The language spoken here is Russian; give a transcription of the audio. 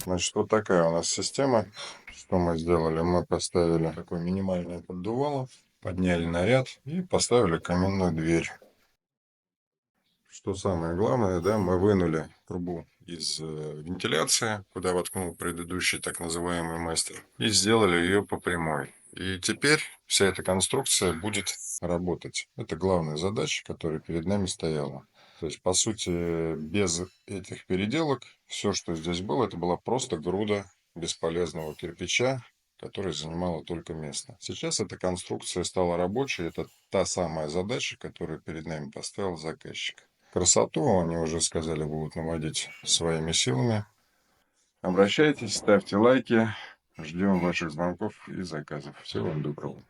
Значит, вот такая у нас система. Что мы сделали? Мы поставили такое минимальное поддувало, подняли наряд и поставили каминную дверь. Что самое главное, да, мы вынули трубу из вентиляции, куда воткнул предыдущий так называемый мастер, и сделали ее по прямой. И теперь вся эта конструкция будет работать. Это главная задача, которая перед нами стояла. То есть, по сути, без этих переделок, все, что здесь было, это была просто груда бесполезного кирпича, которая занимала только место. Сейчас эта конструкция стала рабочей. Это та самая задача, которую перед нами поставил заказчик. Красоту, они уже сказали, будут наводить своими силами. Обращайтесь, ставьте лайки. Ждем ваших звонков и заказов. Всего вам доброго.